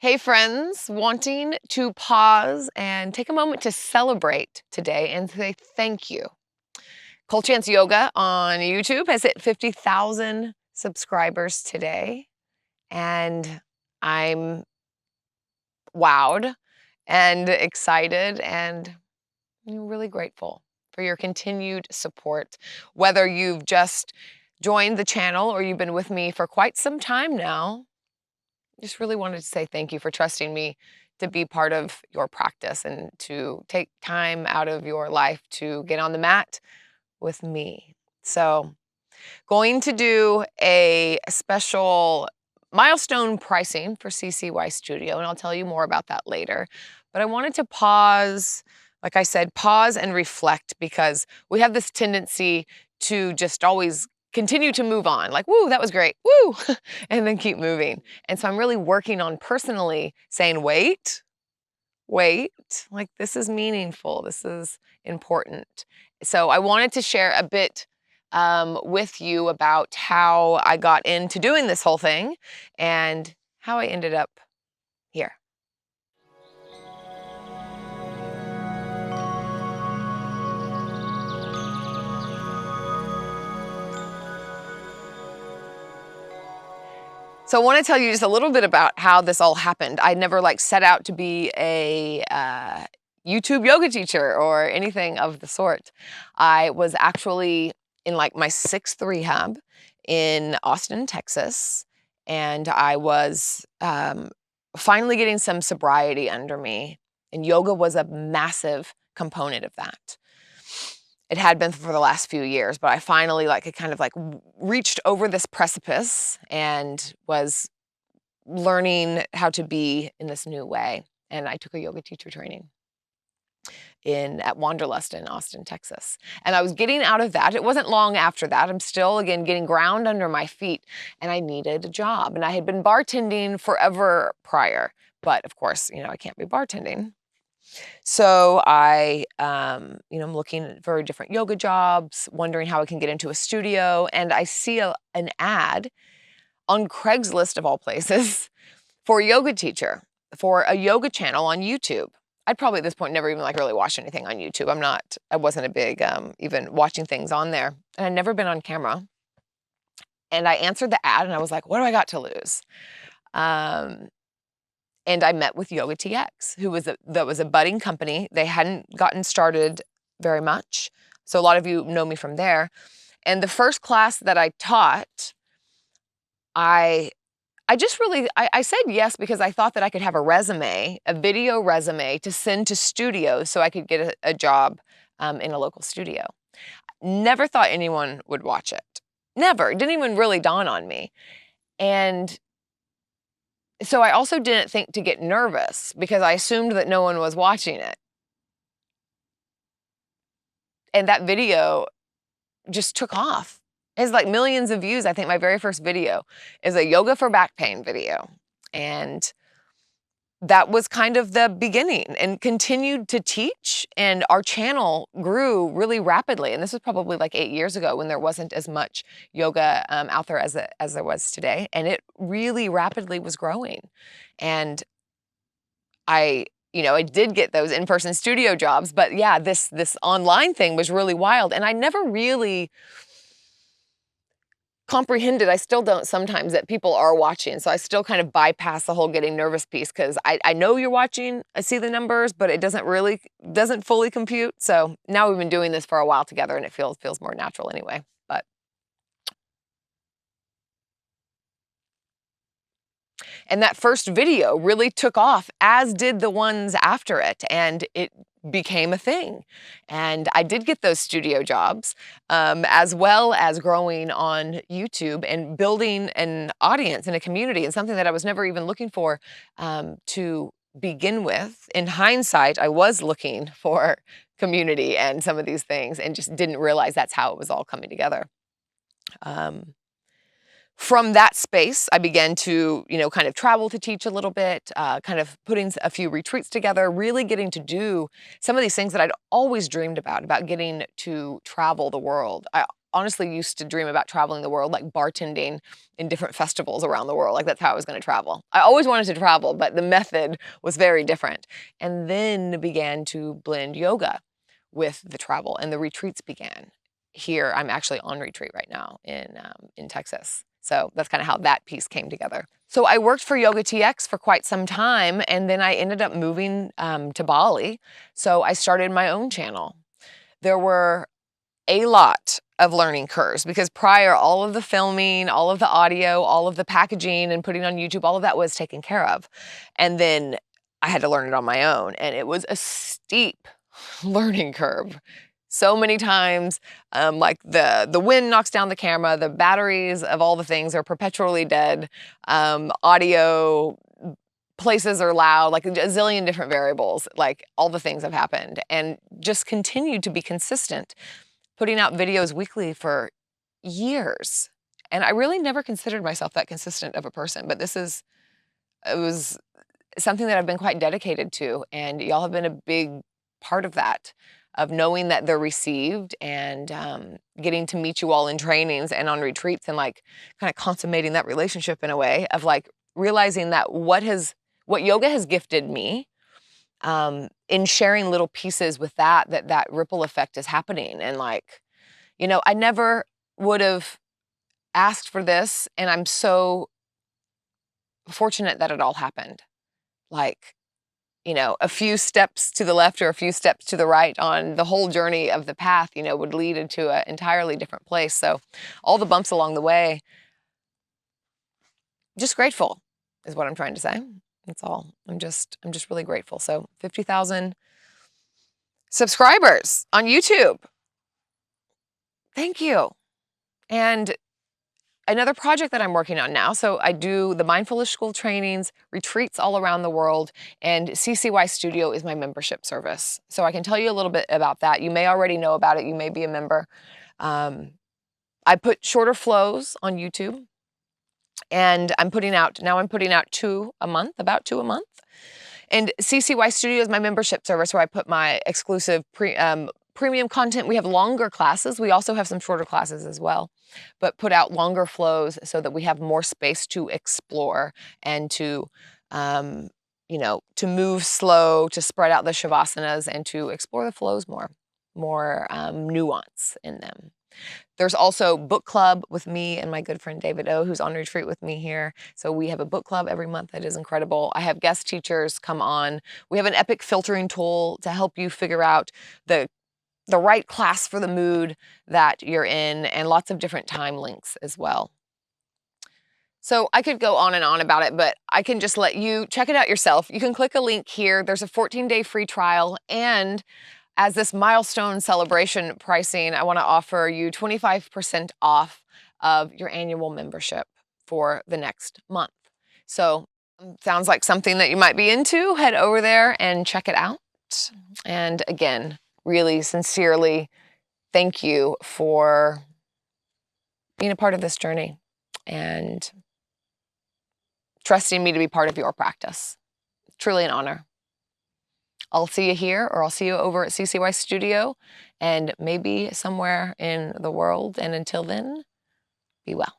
Hey friends, wanting to pause and take a moment to celebrate today and say thank you. Cold Chance Yoga on YouTube has hit 50,000 subscribers today, and I'm wowed and excited and really grateful for your continued support. Whether you've just joined the channel or you've been with me for quite some time now, just really wanted to say thank you for trusting me to be part of your practice and to take time out of your life to get on the mat with me. So, going to do a special milestone pricing for CCY Studio, and I'll tell you more about that later. But I wanted to pause, like I said, pause and reflect, because we have this tendency to just always continue to move on, like, woo, that was great, woo, and then keep moving. And so I'm really working on personally saying, wait, like this is meaningful, this is important. So I wanted to share a bit with you about how I got into doing this whole thing and how I ended up here. So I want to tell you just a little bit about how this all happened. I never set out to be a YouTube yoga teacher or anything of the sort. I was actually in my sixth rehab in Austin, Texas, and I was finally getting some sobriety under me, and yoga was a massive component of that. It had been for the last few years, but I finally reached over this precipice and was learning how to be in this new way. And I took a yoga teacher training at Wanderlust in Austin, Texas. And I was getting out of that. It wasn't long after that. I'm still, again, getting ground under my feet, and I needed a job. And I had been bartending forever prior, but of course, I can't be bartending. So I'm looking for different yoga jobs, wondering how I can get into a studio, and I see an ad on Craigslist, of all places, for a yoga teacher, for a yoga channel on YouTube. I'd probably at this point never even really watched anything on YouTube. I wasn't a big even watching things on there, and I'd never been on camera. And I answered the ad, and I was like, what do I got to lose? And I met with Yoga TX, that was a budding company. They hadn't gotten started very much, so a lot of you know me from there. And the first class that I taught, I said yes because I thought that I could have a video resume to send to studios so I could get a job in a local studio. Never thought anyone would watch it. Never. It didn't even really dawn on me. And so I also didn't think to get nervous because I assumed that no one was watching it. And that video just took off. It has millions of views. I think my very first video is a yoga for back pain video. And that was kind of the beginning, and continued to teach. And our channel grew really rapidly. And this was probably 8 years ago, when there wasn't as much yoga out there as there was today. And it really rapidly was growing. And I did get those in-person studio jobs, but yeah, this online thing was really wild. And I never really comprehended, I still don't sometimes, that people are watching. So I still kind of bypass the whole getting nervous piece, because I know you're watching, I see the numbers, but it doesn't fully compute. So now we've been doing this for a while together, and it feels more natural anyway. And that first video really took off, as did the ones after it, and it became a thing. And I did get those studio jobs, as well as growing on YouTube and building an audience and a community, and something that I was never even looking for to begin with. In hindsight, I was looking for community and some of these things, and just didn't realize that's how it was all coming together. From that space, I began to, kind of travel to teach a little bit, kind of putting a few retreats together, really getting to do some of these things that I'd always dreamed about getting to travel the world. I honestly used to dream about traveling the world, like bartending in different festivals around the world. Like that's how I was going to travel. I always wanted to travel, but the method was very different. And then began to blend yoga with the travel, and the retreats began. Here, I'm actually on retreat right now in Texas. So that's kind of how that piece came together. So I worked for Yoga TX for quite some time, and then I ended up moving to Bali. So I started my own channel. There were a lot of learning curves because prior, all of the filming, all of the audio, all of the packaging and putting on YouTube, all of that was taken care of. And then I had to learn it on my own, and it was a steep learning curve. So many times, like the wind knocks down the camera, the batteries of all the things are perpetually dead, audio, places are loud, like a zillion different variables, like all the things have happened, and just continued to be consistent, putting out videos weekly for years. And I really never considered myself that consistent of a person, but it was something that I've been quite dedicated to, and y'all have been a big part of that, of knowing that they're received, and getting to meet you all in trainings and on retreats, and like kind of consummating that relationship in a way of like realizing that what yoga has gifted me, in sharing little pieces with that ripple effect is happening. And like, I never would have asked for this, and I'm so fortunate that it all happened. Like, a few steps to the left or a few steps to the right on the whole journey of the path, would lead into an entirely different place. So all the bumps along the way, just grateful is what I'm trying to say. That's all. I'm just really grateful. So 50,000 subscribers on YouTube. Thank you. And another project that I'm working on now, so I do the Mindfulish School trainings, retreats all around the world, and CCY Studio is my membership service. So I can tell you a little bit about that. You may already know about it. You may be a member. I put shorter flows on YouTube, and I'm putting out 2 a month, about 2 a month. And CCY Studio is my membership service where I put my exclusive premium content. We have longer classes. We also have some shorter classes as well, but put out longer flows so that we have more space to explore and to, to move slow, to spread out the shavasanas and to explore the flows more nuance in them. There's also book club with me and my good friend David O, who's on retreat with me here. So we have a book club every month that is incredible. I have guest teachers come on. We have an epic filtering tool to help you figure out the right class for the mood that you're in, and lots of different time links as well. So I could go on and on about it, but I can just let you check it out yourself. You can click a link here. There's a 14-day free trial, and as this milestone celebration pricing, I want to offer you 25% off of your annual membership for the next month. So sounds like something that you might be into. Head over there and check it out. And again, really sincerely, thank you for being a part of this journey and trusting me to be part of your practice. Truly an honor. I'll see you here, or I'll see you over at CCY Studio and maybe somewhere in the world. And until then, be well.